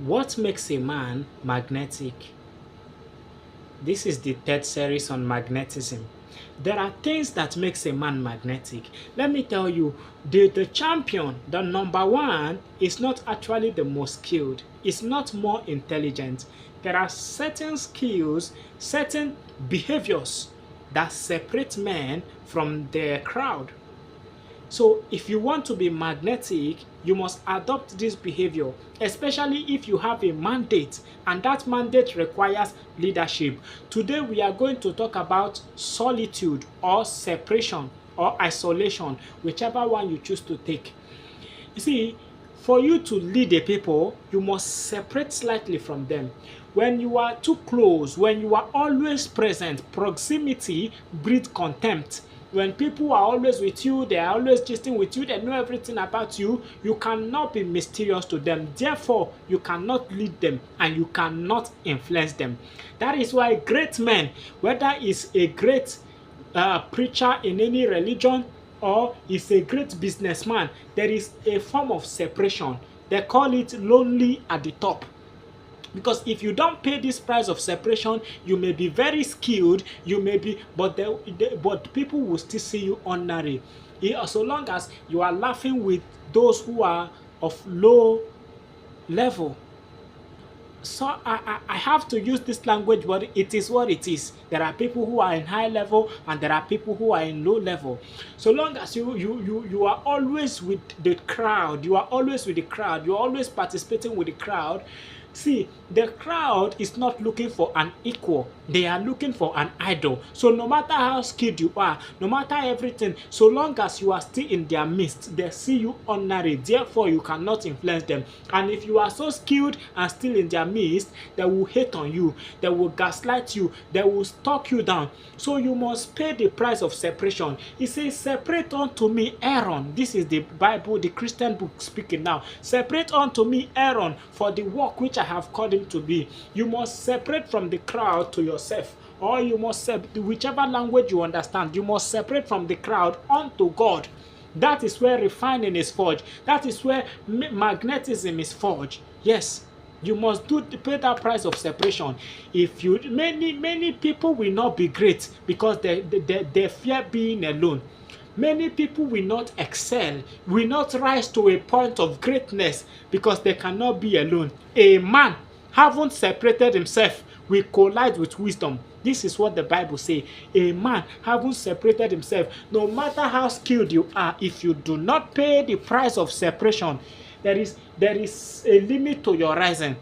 What makes a man magnetic? This is the third series on magnetism. There are things that makes a man magnetic. Let me tell you, the champion, the number one, is not actually the most skilled. It's not more intelligent. There are certain skills, certain behaviors that separate men from the crowd. So if you want to be magnetic, you must adopt this behavior, especially if you have a mandate and that mandate requires leadership. Today we are going to talk about solitude or separation or isolation, whichever one you choose to take. You see, for you to lead a people, you must separate slightly from them. When you are too close, when you are always present, proximity breeds contempt. When people are always with you, they are always gisting with you, they know everything about you, you cannot be mysterious to them. Therefore, you cannot lead them and you cannot influence them. That is why great men, whether it's a great preacher in any religion or is a great businessman, there is a form of separation. They call it lonely at the top. Because if you don't pay this price of separation, you may be very skilled, you may be, but people will still see you ordinary. So long as you are laughing with those who are of low level. So I have to use this language, but it is what it is. There are people who are in high level and there are people who are in low level. So long as you are always with the crowd, you are always with the crowd, you are always participating with the crowd. See, the crowd is not looking for an equal. They are looking for an idol. So no matter how skilled you are, no matter everything, so long as you are still in their midst, they see you ordinary. Therefore, you cannot influence them. And if you are so skilled and still in their midst, they will hate on you. They will gaslight you. They will stalk you down. So you must pay the price of separation. It says, separate unto me Aaron. This is the Bible, the Christian book speaking now. Separate unto me Aaron for the work which I have called him to be. You must separate from the crowd to yourself, or you must whichever language you understand, you must separate from the crowd unto God. That is where refining is forged. That is where magnetism is forged. Yes, you must pay that price of separation. If you many people will not be great because they fear being alone. Many people will not excel, will not rise to a point of greatness because they cannot be alone. A man, having separated himself, will collide with wisdom. This is what the Bible says. A man, having separated himself, no matter how skilled you are, if you do not pay the price of separation, there is a limit to your rising.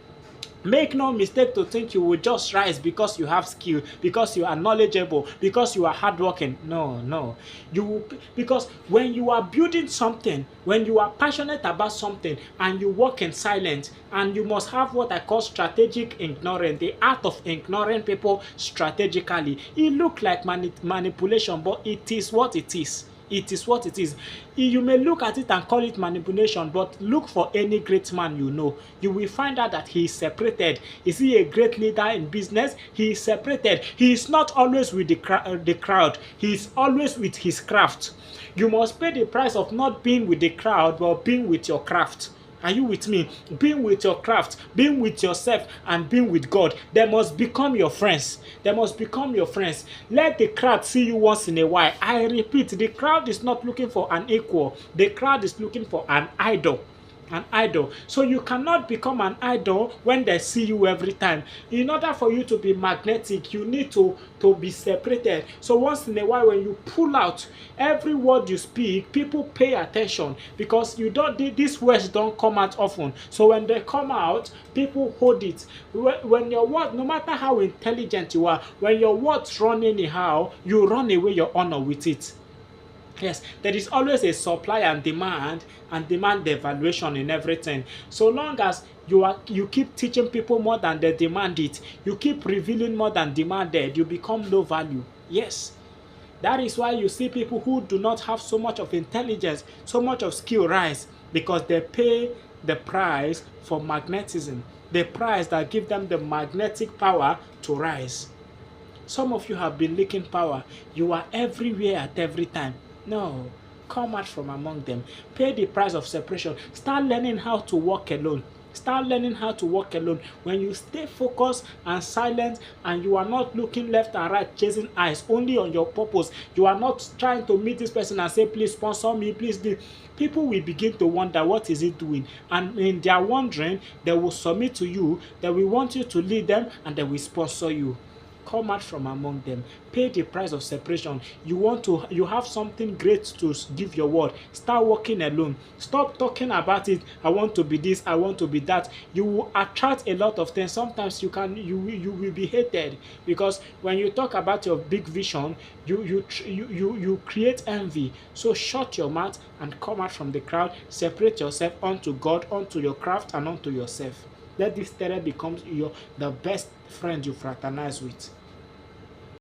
Make no mistake to think you will just rise because you have skill, because you are knowledgeable, because you are hardworking. No. Because when you are building something, when you are passionate about something and you work in silence, and you must have what I call strategic ignorance, the art of ignoring people strategically. It looks like manipulation, but it is what it is. It is what it is. You may look at it and call it manipulation, but look for any great man you know. You will find out that he is separated. Is he a great leader in business? He is separated. He is not always with the crowd. He is always with his craft. You must pay the price of not being with the crowd, but being with your craft. Are you with me? Being with your craft, being with yourself, and being with God. They must become your friends. They must become your friends. Let the crowd see you once in a while. I repeat, the crowd is not looking for an equal. The crowd is looking for an idol. An idol. So you cannot become an idol when they see you every time. In order for you to be magnetic, you need to be separated. So once in a while, when you pull out every word you speak, people pay attention because these words don't come out often. So when they come out, people hold it. When your word, no matter how intelligent you are, when your words run anyhow, you run away your honor with it. Yes, there is always a supply and demand evaluation in everything. So long as you keep teaching people more than they demand it, you keep revealing more than demanded, you become low value. Yes. That is why you see people who do not have so much of intelligence, so much of skill rise, because they pay the price for magnetism, the price that gives them the magnetic power to rise. Some of you have been leaking power. You are everywhere at every time. No, come out from among them. Pay the price of separation. Start learning how to walk alone. Start learning how to work alone. When you stay focused and silent and you are not looking left and right, chasing eyes only on your purpose, you are not trying to meet this person and say, please sponsor me, please do. People will begin to wonder, what is he doing? And in their wondering, they will submit to you, they will want you to lead them, and they will sponsor you. Come out from among them. Pay the price of separation. You have something great to give your word. Start working alone. Stop talking about it. I want to be this, I want to be that. You will attract a lot of things. Sometimes you will be hated, because when you talk about your big vision, you create envy. So shut your mouth and come out from the crowd. Separate yourself unto God, unto your craft, and unto yourself. Let this terror become the best friend you fraternize with.